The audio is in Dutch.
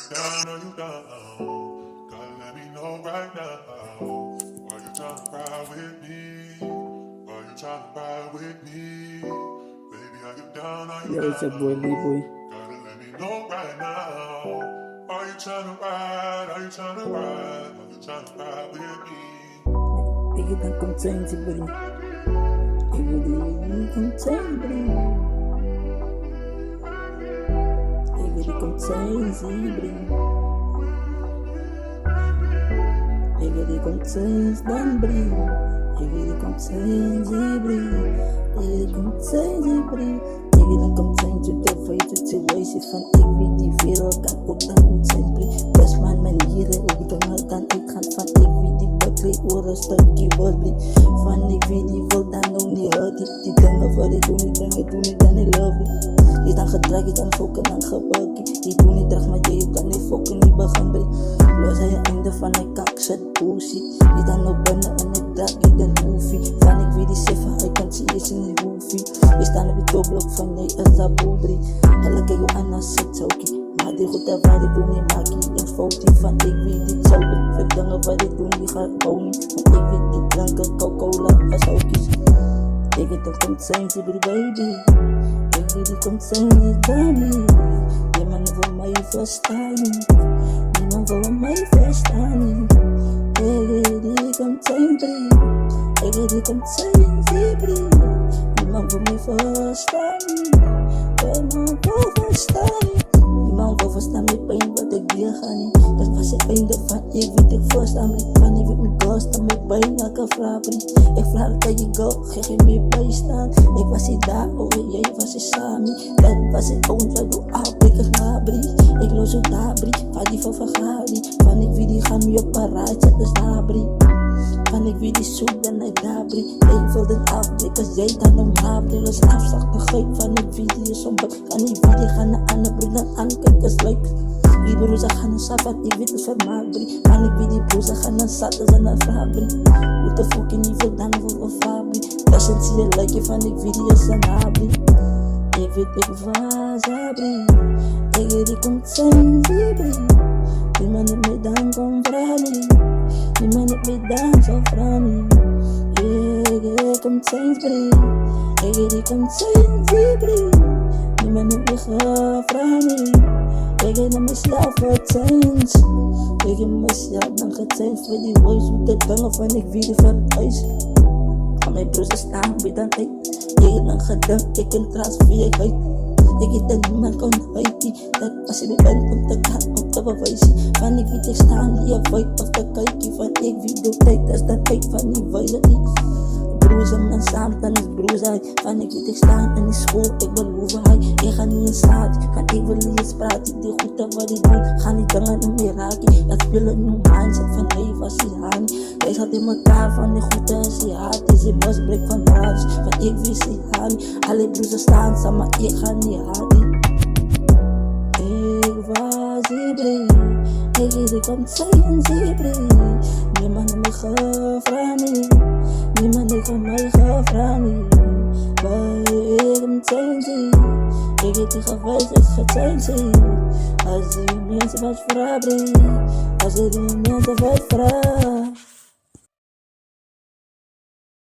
down or you down? Gotta let me know right now. Why you tryna ride with me? Why you tryna ride with me? Baby, are you down or you Yo, it's your boy Lee Boy. Gotta let me know right now. Are you tryna ride? Are you tryna ride? Are you tryna ride with me? Ik heb een container, bro. Ik wil die container, bro. Ik wil die container, bro. Ik wil die container, dan, bro. Ik wil die container, bro. Ik wil die container, bro. Ik wil een container, te weten, te wijzen van ik weet die wereld kan ook dan goed zijn, bro. Best man, manieren, ik kan maar dan ik gaan van ik weet die bakkie, oor een stukje wordt, bro. Van ik weet die wil dan ook niet hard, die dingen wat ik doe niet dan ik love it. Je dan gedrag, je dan fokken, dan gebruik je. Je doet niet terug, maar je kan niet fokken, niet begin, bro. Los aan je einde van een kak, zet bullshit. Je dan ook binnen en ik draag je dan hoefie. Van ik weet die siffer, ik kan zie je in die hoefie. Je staan op je topblok van nee, is dat boedrie. Helle kijk je aan als zit zokie. Maar die goed dat wat ik doe niet maak je een foto van ik weet die zo. Veel dingen wat ik doe die gaat gewoon niet. Want ik weet die dranken, Coca-Cola als hokies. Ik weet dat komt zijn, zie baby. Ik weet die komt zijn, daddy. Niemand wil mij verstaan. Niemand wil mij verstaan. Ik weet die komt zijn, bro. Ik weet die komt zijn, bro. Niemand wil mij verstaan. Niemand wil verstaan. Niemand wil verstaan mijn pijn wat ik weer ga niet. Dat was het einde van ik weet ik verstaan me. Van ik weet mijn ghost aan mijn pijn, ik kan vragen. Ik vraag dat je go, geef je meer bijstaan. Ik was hier daar, oh jij was hier samen. Dat was het oud, doe af, ik ga brie. Ik los op daar brie, van die van vergadering. Van ik weet die gaan nu op paraatje, dus daar brie. Van ik weet die zoek dan ik daar brie. Ik wil den afblik als jij dan om haar brie. Dus afslachtigheid van die video somber. Kan die video gaan naar andere broer dan aankijkers leuk. Die broers gaan naar sap, want ik weet het vermaak brie. Van ik weet die broers gaan naar zat, dus aan een vraag brie. Hoe te fucking niet veel dan voor een vraag brie. Dat is zie je like van die video's en haar brie. Ik weet ik was haar brie. Ik weet die komt zijn zie brie. Die man niet meer dan kon vragen. Die man niet meer dan zal vragen. Ik kom zijn brie. Ik kom zijn brie. Die man niet meer gaan vragen. Ik heb mezelf getankt. Ik heb mezelf dan getankt voor die voice op de dingen van ik wie die veruis. Aan mijn broers staan bij dan ik. Ik heb dan gedacht, ik kan transferheid. Ik heb dan niemand kon huiden. Dat als je me bent om te gaan, om te bewijzen. Van ik weet ik staan hier vibe of te kijken. Van ik wie doe tijd, dat is dan uit van die wijze die. Broers en dan samen, dan is broers hij. Van ik weet ik staan in de school, ik beloof hij. Ik ga niet in staat, van ik wil niet eens praten. Die goed dat wat ik doe, ga niet dangen en meer raken. Dat spelen nu mindset van nee, was hij haan. Hij zat in elkaar van die goed dat is hij haat. Is hij misbruik van baas, van ik wist hij haan. Alle broers staan samen, maar ik ga niet haten. Ik was hier brie. Ik weet ik kom zijn brie. Niemand me gevraagd. Niemand heeft van mij gevraagd. Maar ik kom zijn. Ik weet die geweest is getankt. Als die mensen wat vragen. Als die mensen wat vragen.